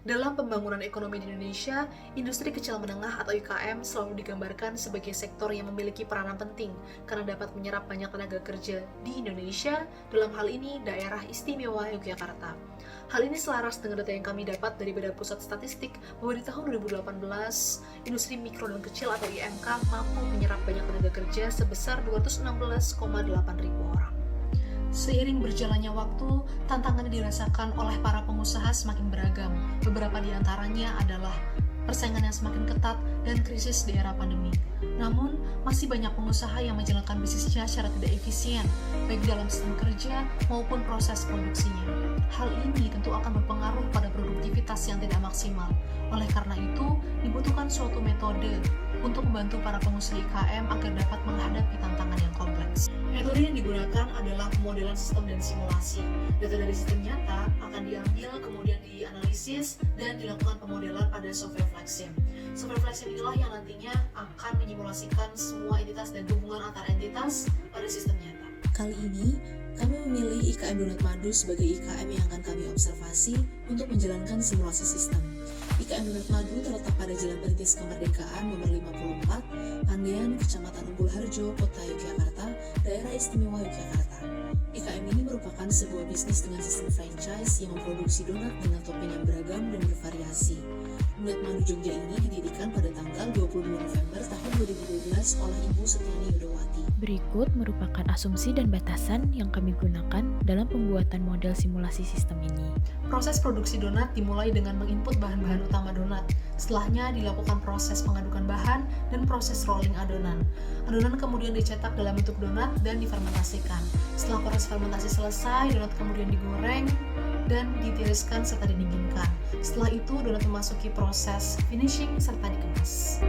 Dalam pembangunan ekonomi di Indonesia, industri kecil menengah atau IKM selalu digambarkan sebagai sektor yang memiliki peranan penting karena dapat menyerap banyak tenaga kerja di Indonesia, dalam hal ini daerah istimewa Yogyakarta. Hal ini selaras dengan data yang kami dapat dari Badan Pusat Statistik bahwa di tahun 2018, industri mikro dan kecil atau IMK mampu menyerap banyak tenaga kerja sebesar 216,8 ribu orang. Seiring berjalannya waktu, tantangan yang dirasakan oleh para pengusaha semakin beragam. Beberapa di antaranya adalah persaingan yang semakin ketat dan krisis di era pandemi. Namun, masih banyak pengusaha yang menjalankan bisnisnya secara tidak efisien, baik dalam sistem kerja maupun proses produksinya. Hal ini tentu akan berpengaruh pada produktivitas yang tidak maksimal. Oleh karena itu, dibutuhkan suatu metode untuk membantu para pengusaha IKM agar dapat menghadapi tantangan yang kompleks. Metode yang digunakan adalah pemodelan sistem dan simulasi. Data dari sistem nyata akan diambil, kemudian dianalisis, dan dilakukan pemodelan pada software FlexSim. Software FlexSim inilah yang nantinya akan menyimulasikan semua entitas dan hubungan antar entitas pada sistem nyata. Kali ini, kami memilih IKM Donat Madu sebagai IKM yang akan kami observasi untuk menjalankan simulasi sistem. IKM Donat Madu terletak pada Jalan Perintis Kemerdekaan nomor 54, Pandean, Kecamatan Umbul Harjo, Kota Yogyakarta, Daerah Istimewa Yogyakarta. IKM ini merupakan sebuah bisnis dengan sistem franchise yang memproduksi donat dengan topping yang beragam dan bervariasi. Donat Madu Jogja ini didirikan pada tanggal 22 November tahun 2012 oleh Ibu Setiani Yudowati. Berikut merupakan asumsi dan batasan yang kami gunakan dalam pembuatan model simulasi sistem ini. Proses produksi donat dimulai dengan menginput bahan-bahan utama donat. Setelahnya dilakukan proses pengadukan bahan dan proses rolling adonan. Adonan kemudian dicetak dalam bentuk donat dan difermentasikan. Setelah proses fermentasi selesai, donat kemudian digoreng dan ditiriskan serta didinginkan. Setelah itu, donat memasuki proses finishing serta dikemas.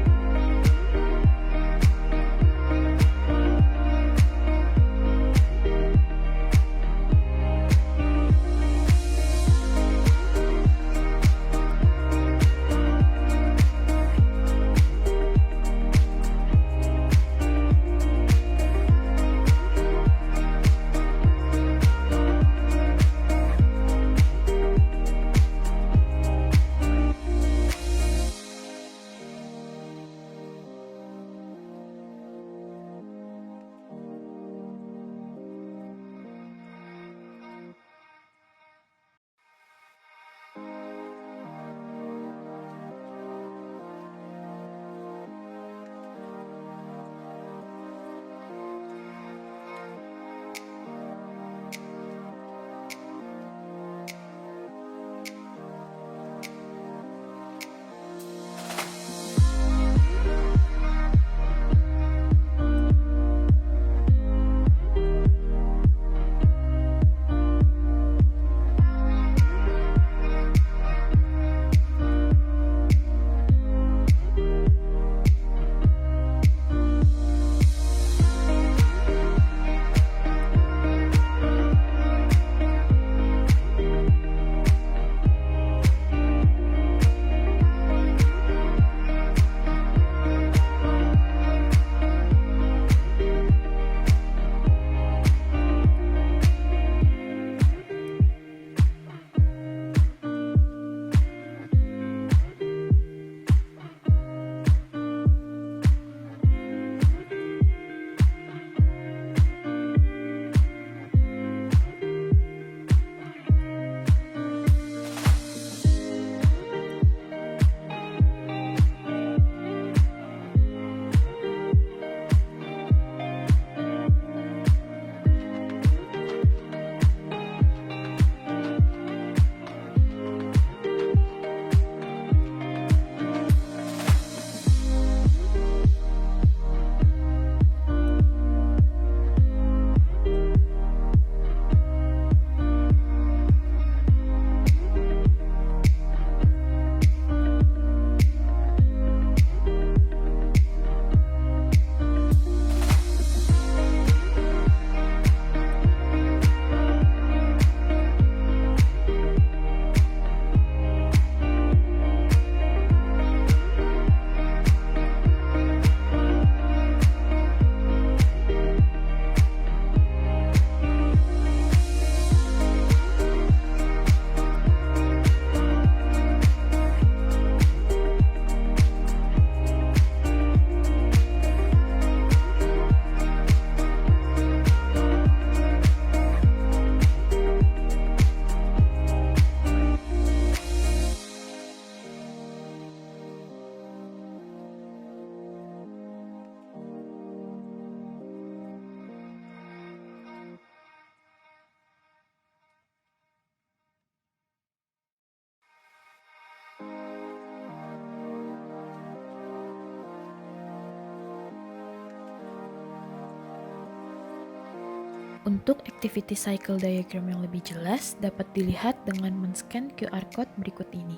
Untuk activity cycle diagram yang lebih jelas dapat dilihat dengan men-scan QR code berikut ini.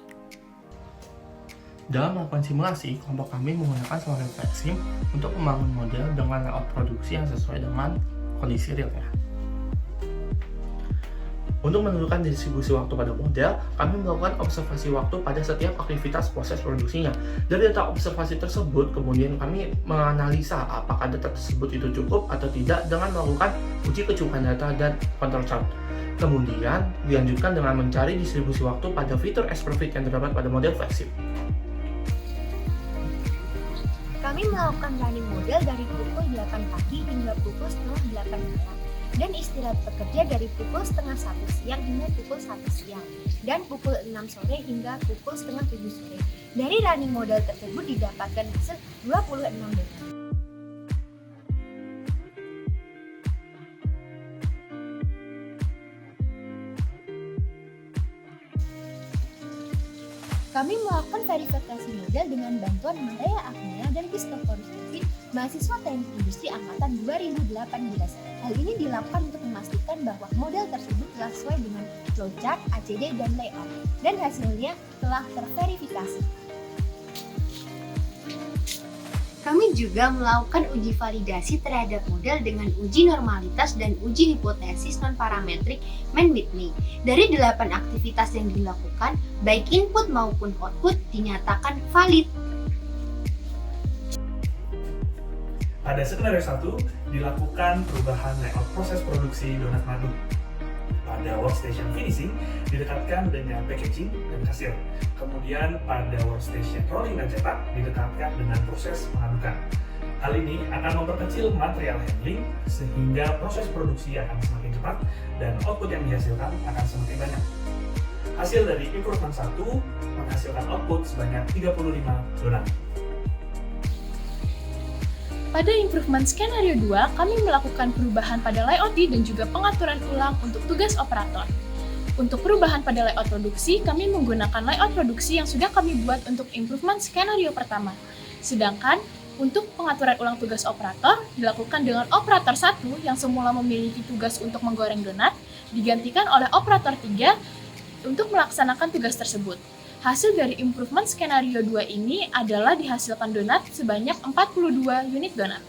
Dalam melakukan simulasi, kelompok kami menggunakan software FlexSim untuk membangun model dengan layout produksi yang sesuai dengan kondisi realnya. Untuk menentukan distribusi waktu pada model, kami melakukan observasi waktu pada setiap aktivitas proses produksinya. Dari data observasi tersebut, kemudian kami menganalisa apakah data tersebut itu cukup atau tidak dengan melakukan uji kecukupan data dan control chart. Kemudian, dilanjutkan dengan mencari distribusi waktu pada fitur as per fit yang terdapat pada model FlexSim. Kami melakukan running model dari pukul 8 pagi hingga pukul setengah 8 malam, dan istirahat bekerja dari pukul setengah 1 siang hingga pukul 1 siang, dan pukul 6 sore hingga pukul setengah 7 sore. Dari running model tersebut didapatkan hasil 26 detik. Kami melakukan verifikasi model dengan bantuan Maria Agnia dan Christopher Kevin, mahasiswa Teknik Industri Angkatan 2018. Hal ini dilakukan untuk memastikan bahwa model tersebut telah sesuai dengan flowchart, ACD, dan layout, dan hasilnya telah terverifikasi. Kami juga melakukan uji validasi terhadap model dengan uji normalitas dan uji hipotesis non-parametrik man-with-me. Dari 8 aktivitas yang dilakukan, baik input maupun output dinyatakan valid. Pada skenario 1, dilakukan perubahan layout proses produksi donat madu. Pada workstation finishing, didekatkan dengan packaging dan kasir. Kemudian pada workstation rolling dan cetak, didekatkan dengan proses mengadukan. Hal ini akan memperkecil material handling, sehingga proses produksi akan semakin cepat dan output yang dihasilkan akan semakin banyak. Hasil dari improvement 1 menghasilkan output sebanyak 35 donat. Pada improvement skenario 2, kami melakukan perubahan pada layout dan juga pengaturan ulang untuk tugas operator. Untuk perubahan pada layout produksi, kami menggunakan layout produksi yang sudah kami buat untuk improvement skenario pertama. Sedangkan, untuk pengaturan ulang tugas operator, dilakukan dengan operator 1 yang semula memiliki tugas untuk menggoreng donat, digantikan oleh operator 3 untuk melaksanakan tugas tersebut. Hasil dari improvement skenario 2 ini adalah dihasilkan donat sebanyak 42 unit donat.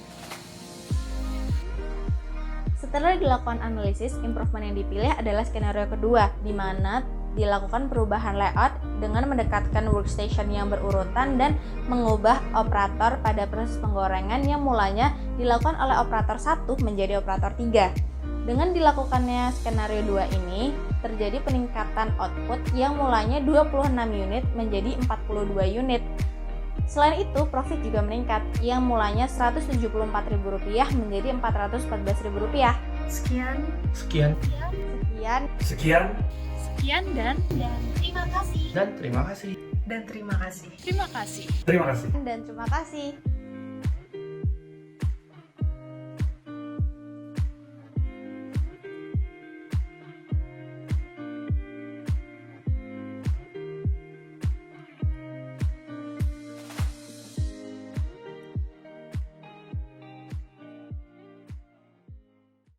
Setelah dilakukan analisis, improvement yang dipilih adalah skenario kedua, di mana dilakukan perubahan layout dengan mendekatkan workstation yang berurutan dan mengubah operator pada proses penggorengan yang mulanya dilakukan oleh operator 1 menjadi operator 3. Dengan dilakukannya skenario 2 ini, terjadi peningkatan output yang mulanya 26 unit menjadi 42 unit. Selain itu, profit juga meningkat, yang mulanya Rp174.000 menjadi Rp414.000. Sekian, Dan terima kasih. dan terima kasih. terima kasih. Terima kasih. Dan terima kasih.